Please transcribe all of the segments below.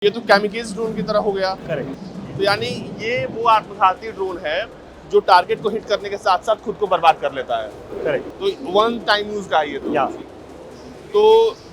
ये तो कैमिकेज ड्रोन की तरह हो गया। करेक्ट। तो यानी ये वो आत्मघाती ड्रोन है जो टारगेट को हिट करने के साथ साथ खुद को बर्बाद कर लेता है। करेक्ट। तो वन टाइम यूज का है ये तो। या तो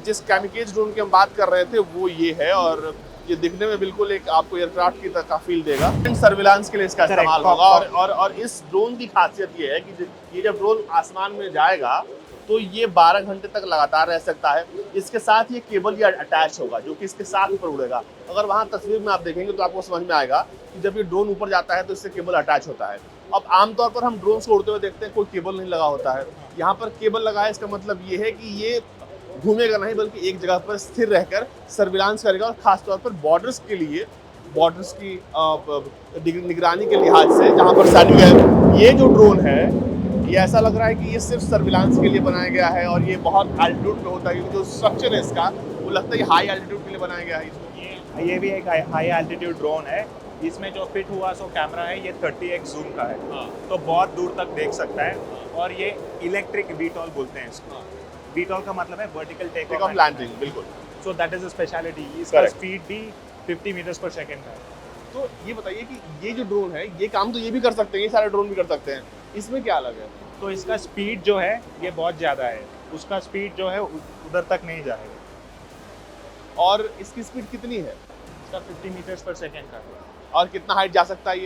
जिस कैमिकेज ड्रोन की हम बात कर रहे थे वो ये है, और ये दिखने में बिल्कुल एक आपको एयरक्राफ्ट की तरह फील देगा। सर्विलांस के लिए इसका Correct. इस्तेमाल होगा, और इस ड्रोन की खासियत ये है कि ये जब ड्रोन आसमान में जाएगा तो ये 12 घंटे तक लगातार रह सकता है। इसके साथ ये केबल ये अटैच होगा जो कि इसके साथ ऊपर उड़ेगा। अगर वहाँ तस्वीर में आप देखेंगे तो आपको समझ में आएगा कि जब ये ड्रोन ऊपर जाता है तो इससे केबल अटैच होता है। अब आमतौर पर हम ड्रोन को उड़ते हुए देखते हैं कोई केबल नहीं लगा होता है। यहाँ पर केबल लगा है, इसका मतलब ये है कि ये घूमेगा नहीं बल्कि एक जगह पर स्थिर रहकर सर्विलांस करेगा, और खासतौर पर बॉर्डर्स के लिए, बॉर्डर्स की निगरानी के लिहाज से जहाँ पर सैनिक है। ये जो ड्रोन है ये ऐसा लग रहा है कि ये सिर्फ सर्विलांस के लिए बनाया गया है, और ये बहुत एल्टीट्यूड पे होता है क्योंकि जो स्ट्रक्चर है इसका वो लगता है हाई एल्टीट्यूड के लिए बनाया गया है। ये भी एक हाई एल्टीट्यूड ड्रोन है। इसमें जो फिट हुआ सो कैमरा है ये 30x जूम का है। हाँ। तो बहुत दूर तक देख सकता है। और ये इलेक्ट्रिक वीटॉल बोलते हैं इसको। वीटॉल का मतलब है वर्टिकल टेक ऑफ लैंडिंग। बिल्कुल। So that is a speciality. इसका स्पीड भी 50 मीटर्स पर सेकंड का है। तो ये बताइए कि ये जो ड्रोन है ये काम तो ये भी कर सकते हैं, ये सारे ड्रोन भी कर सकते हैं, इसमें क्या अलग है? तो इसका स्पीड जो है ये बहुत ज़्यादा है। उसका स्पीड जो है उधर तक नहीं जाएगा। और इसकी स्पीड कितनी है? इसका 50 मीटर्स पर सेकंड का है। और कितना हाइट जा सकता है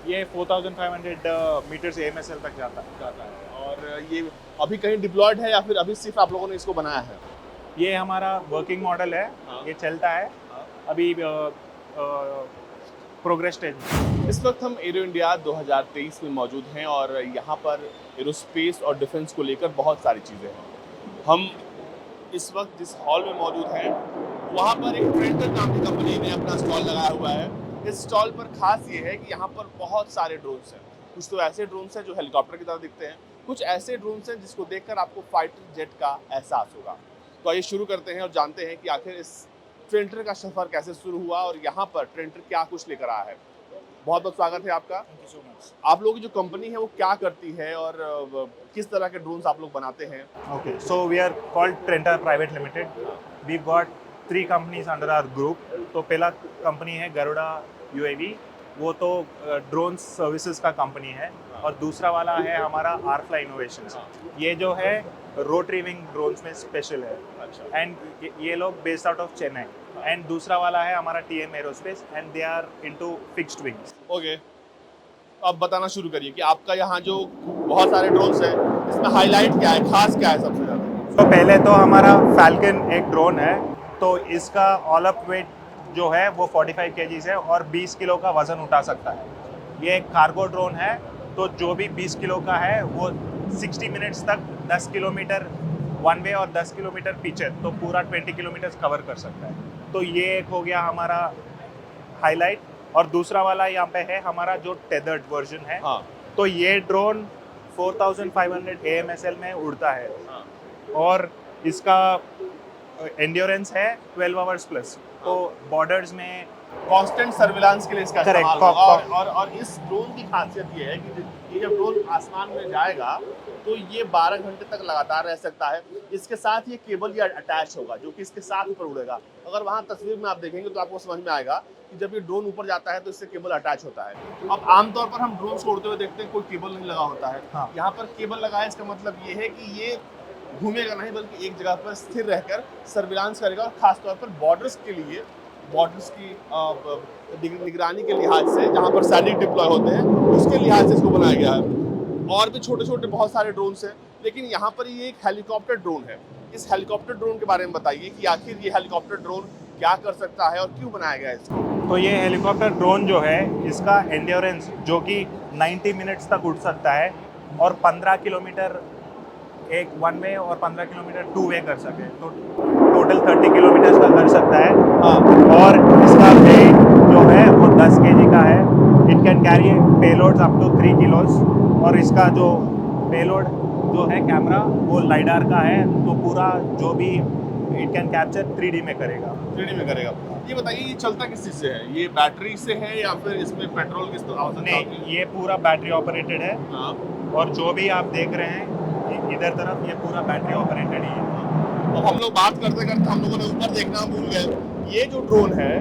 ये 4500 मीटर्स AMSL तक जाता है। और ये अभी कहीं डिप्लॉयड है या फिर अभी सिर्फ आप लोगों ने इसको बनाया है? ये हमारा वर्किंग मॉडल है। हाँ। ये चलता है अभी प्रोग्रेस स्टेज में। इस वक्त हम एरो इंडिया 2023 में मौजूद हैं, और यहाँ पर एरोस्पेस और डिफेंस को लेकर बहुत सारी चीज़ें हैं। हम इस वक्त जिस हॉल में मौजूद हैं वहाँ पर एक ट्रेंटर नाम की कंपनी ने अपना स्टॉल लगाया हुआ है। इस स्टॉल पर खास ये है कि यहाँ पर बहुत सारे ड्रोन्स हैं। कुछ तो ऐसे ड्रोन्स हैं जो हेलीकॉप्टर की तरह दिखते हैं, कुछ ऐसे ड्रोन्स हैं जिसको देखकर आपको फाइटर जेट का एहसास होगा। तो आइए शुरू करते हैं और जानते हैं कि आखिर इस ट्रेंटर का सफर कैसे शुरू हुआ और यहाँ पर ट्रेंटर क्या कुछ लेकर आया है। बहुत बहुत स्वागत है आपका। Thank you so much. आप लोगों की जो कंपनी है वो क्या करती है और किस तरह के ड्रोन्स आप लोग बनाते हैं? Okay, so we are called Trenta Private Limited. We've got 3 companies under our group. तो पहला कंपनी है गरुड़ा UAV, वो तो ड्रोन सर्विसेज का कंपनी है। और दूसरा वाला है हमारा आरफ्लाई इनोवेशंस। ये जो है रोटरी विंग ड्रोन्स में स्पेशल है। अच्छा। एंड ये लोग based out of Chennai. And दूसरा वाला है हमारा TM aerospace and they are into fixed wings. Okay, अब बताना शुरू करिए कि आपका यहाँ जो बहुत सारे ड्रोन्स हैं इसमें हाईलाइट क्या है, खास क्या है सबसे ज़्यादा? तो पहले तो हमारा फैल्कन एक ड्रोन है। तो इसका ऑल अप वेट जो है वो 45 kgs है और 20 किलो का वजन उठा सकता है। ये एक कार्गो ड्रोन है। तो जो भी 20 किलो का है वो 60 मिनट्स तक 10 किलोमीटर वन वे और 10 किलोमीटर पीछे, तो पूरा 20 किलोमीटर कवर कर सकता है। तो ये एक हो गया हमारा हाईलाइट। और दूसरा वाला यहाँ पे है हमारा जो टेदर्ड वर्जन है। हाँ। तो ये ड्रोन 4500 AMSL में उड़ता है। हाँ। और इसका एंड्योरेंस है 12 आवर्स प्लस। तो बॉर्डर्स में कांस्टेंट सर्विलांस के लिए इसका Correct, इस्तेमाल होगा। और इस ड्रोन की खासियत ये है कि ये जब ड्रोन आसमान में जाएगा तो ये 12 घंटे तक लगातार रह सकता है। इसके साथ ये केबल ये अटैच होगा जो कि इसके साथ ऊपर उड़ेगा। अगर वहाँ तस्वीर में आप देखेंगे तो आपको समझ में आएगा कि जब ये ड्रोन ऊपर जाता है तो इससे केबल अटैच होता है। अब आमतौर पर हम ड्रोन को उड़ते हुए देखते हैं कोई केबल नहीं लगा होता है। हाँ। यहाँ पर केबल लगा है, इसका मतलब ये है कि ये घूमेगा नहीं बल्कि एक जगह पर स्थिर रहकर सर्विलांस करेगा, और खासतौर पर बॉर्डर्स के लिए, बॉर्डर्स की निगरानी के लिहाज से जहाँ पर सैनिक डिप्लॉय होते हैं उसके लिहाज से इसको बनाया गया है। और भी छोटे छोटे बहुत सारे ड्रोन्स हैं, लेकिन यहाँ पर ये एक हेलीकॉप्टर ड्रोन है। इस हेलीकॉप्टर ड्रोन के बारे में बताइए कि आखिर ये हेलीकॉप्टर ड्रोन क्या कर सकता है और क्यों बनाया गया है इसको? तो ये हेलीकॉप्टर ड्रोन जो है इसका एंड्योरेंस जो कि 90 मिनट्स तक उड़ सकता है और 15 किलोमीटर एक वन वे और 15 किलोमीटर टू वे कर सके। तो टोटल 30 किलोमीटर का कर सकता है। और इसका वेट जो है वो 10 kg का है। It can carry payloads up to 3 kilos. और इसका जो पेलोड जो है कैमरा वो लाइडार का है। तो पूरा जो भी इट कैन कैप्चर 3D में करेगा। 3D में करेगा। ये बताइए ये चलता किस चीज़ से है? ये बैटरी से है या फिर इसमें पेट्रोल की आवश्यकता होती है? नहीं, ये पूरा बैटरी ऑपरेटेड है। हाँ। और जो भी आप देख रहे हैं इधर तरफ ये पूरा बैटरी ऑपरेटेड ही है। तो हम लोग बात करते करते हम लोगों ने ऊपर देखना भूल गए। ये जो ड्रोन है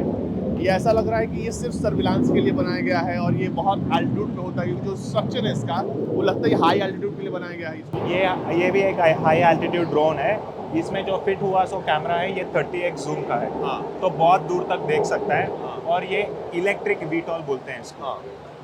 ये ऐसा लग रहा है कि ये सिर्फ सर्विलांस के लिए बनाया गया है और ये बहुत एल्टीट्यूड पे होता है, क्योंकि जो स्ट्रक्चर है इसका वो लगता है ये हाई एल्टीट्यूड के लिए बनाया गया है इसको। ये भी एक हाई एल्टीट्यूड ड्रोन है। इसमें जो फिट हुआ सो कैमरा है ये 30x जूम का है, हाँ तो बहुत दूर तक देख सकता है। हाँ। और ये इलेक्ट्रिक वीटॉल बोलते हैं इसको। हाँ,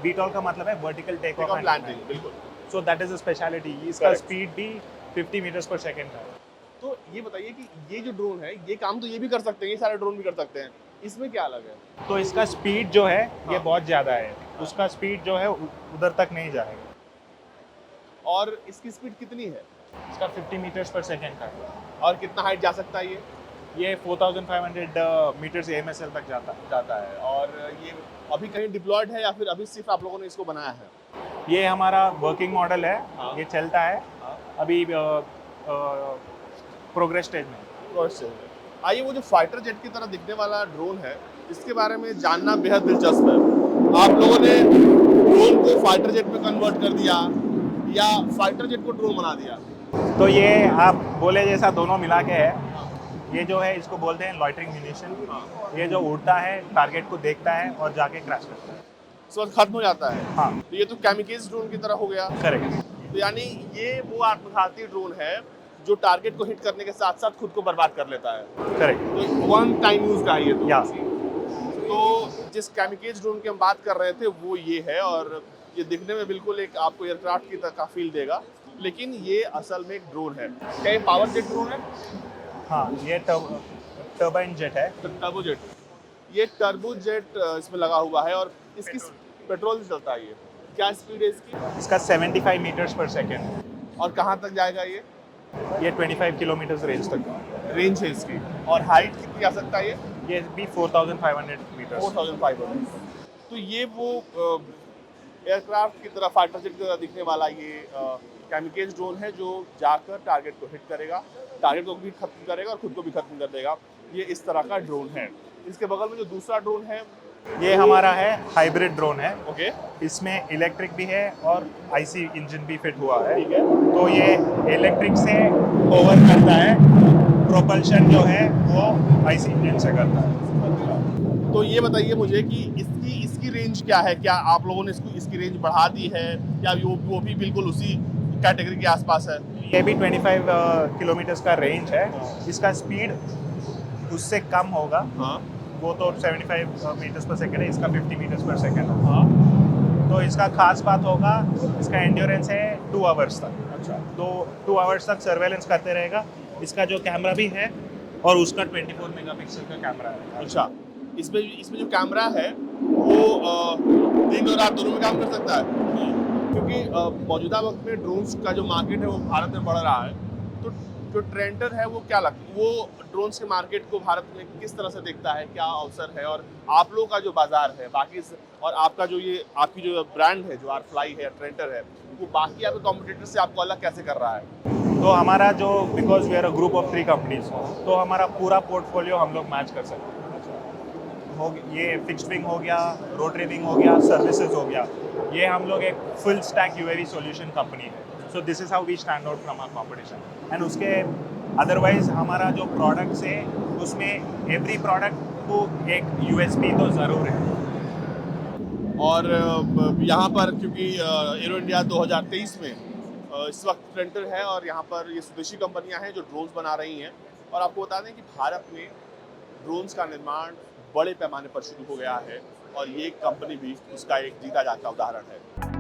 वीटॉल का मतलब है vertical take off and landing, बिल्कुल। So that is a speciality. इसका Correct. स्पीड भी 50 मीटर्स पर सेकेंड का है। तो ये बताइए कि ये जो ड्रोन है ये काम तो ये भी कर सकते हैं, ये सारे ड्रोन भी कर सकते हैं, इसमें क्या अलग है? तो इसका स्पीड जो है ये हाँ। बहुत ज़्यादा है। उसका स्पीड जो है उधर तक नहीं जाएगा। और इसकी स्पीड कितनी है इसका 50 मीटर्स पर सेकेंड का है। और कितना हाइट जा सकता है ये 4500 मीटर्स AMSL तक जाता है। और ये अभी कहीं डिप्लॉयड है या फिर अभी सिर्फ आप लोगों ने इसको बनाया है? ये हमारा वर्किंग मॉडल है। हाँ। ये चलता है हाँ। अभी प्रोग्रेस स्टेज में। आइए, वो जो फाइटर जेट की तरह दिखने वाला ड्रोन है इसके बारे में जानना बेहद दिलचस्प है। आप लोगों ने ड्रोन को फाइटर जेट में कन्वर्ट कर दिया या फाइटर जेट को ड्रोन बना दिया? तो ये आप बोले जैसा दोनों मिला के है। ये जो है इसको बोलते हैं लॉइटरिंग म्यूनिशन। ये जो उड़ता है टारगेट को देखता है और जाके क्रैश करता है, इस वक्त खत्म हो जाता है। हाँ तो ये तो कैमिकेज ड्रोन की तरह हो गया। करेक्ट। तो यानी ये वो आत्मघाती ड्रोन है जो टारगेट को हिट करने के साथ साथ खुद को बर्बाद कर लेता है। करेक्ट। तो वन टाइम यूज का है ये तो। या तो जिस कैमिकेज ड्रोन की हम बात कर रहे थे वो ये है, और ये दिखने में बिल्कुल एक आपको एयरक्राफ्ट की तरह का फील देगा, लेकिन ये असल में एक ड्रोन है। क्या ये पावर जेट ड्रोन है? हाँ ये टर्बाइन जेट है। Turbo jet. ये टर्बो जेट इसमें लगा हुआ है और इसकी पेट्रोल से चलता है। ये क्या स्पीड है इसकी? इसका 75 मीटर्स पर सेकेंड। और कहाँ तक जाएगा ये? ये 25 किलोमीटर रेंज तक रेंज है इसकी। और हाइट कितनी आ सकता है ये भी 4500 मीटर्स। 4500। तो ये वो एयरक्राफ्ट की तरह, फाइटर जेट की तरह दिखने वाला ये कैमिकेज ड्रोन है जो जाकर टारगेट को हिट करेगा, टारगेट को भी खत्म करेगा और खुद को भी खत्म कर देगा। ये इस तरह का ड्रोन है। इसके बगल में जो दूसरा ड्रोन है ये हमारा है हाइब्रिड ड्रोन है। ओके, इसमें इलेक्ट्रिक भी है और IC इंजन भी फिट हुआ है। ठीक है। तो ये इलेक्ट्रिक से ओवर करता है, प्रोपल्शन जो है वो IC इंजन से करता है। तो ये बताइए मुझे कि इसकी रेंज क्या है? क्या आप लोगों ने इसकी रेंज बढ़ा दी है या वो भी बिल्कुल उसी कैटेगरी के आसपास है? ये भी 25 किलोमीटर्स का रेंज है। इसका स्पीड उससे कम होगा। हाँ वो तो 75 मीटर्स पर सेकेंड है, इसका 50 मीटर्स पर सेकेंड है। हाँ। तो इसका खास बात होगा इसका एंड्योरेंस है 2 आवर्स तक। अच्छा। तो 2 आवर्स तक सर्वेलेंस करते रहेगा। इसका जो कैमरा भी है और उसका 24 मेगापिक्सल का कैमरा है। अच्छा, इसमें जो कैमरा है वो दिन और रात दोनों में काम कर सकता है, क्योंकि मौजूदा वक्त में ड्रोन्स का जो मार्केट है वो भारत में बढ़ रहा है। तो जो ट्रेंडर है वो क्या लगता है, वो ड्रोन्स के मार्केट को भारत में किस तरह से देखता है, क्या अवसर है, और आप लोगों का जो बाजार है बाकी और आपका जो ये आपकी जो ब्रांड है जो आरफ्लाई है, ट्रेंडर है, वो बाकी आपके कॉम्पिटिटर से आपको अलग कैसे कर रहा है? तो हमारा जो because we are a group of 3 companies, तो हमारा पूरा पोर्टफोलियो हम लोग मैच कर सकते हैं। ये फिक्स्ड विंग हो गया, रोटरी विंग हो गया, सर्विसेज हो गया। ये हम लोग एक full stack UAV solution company है। So this is how we stand out from our competition. And उसके अदरवाइज हमारा जो प्रोडक्ट्स है उसमें एवरी प्रोडक्ट को एक USP तो ज़रूर है। और यहाँ पर क्योंकि एरो इंडिया 2023 में इस वक्त ट्रेंडर है और यहाँ पर ये स्वदेशी कंपनियाँ हैं जो ड्रोन्स बना रही हैं। और आपको बता दें कि भारत में ड्रोन्स का निर्माण बड़े पैमाने पर शुरू हो गया है और ये कंपनी भी उसका एक जीता जागता उदाहरण है।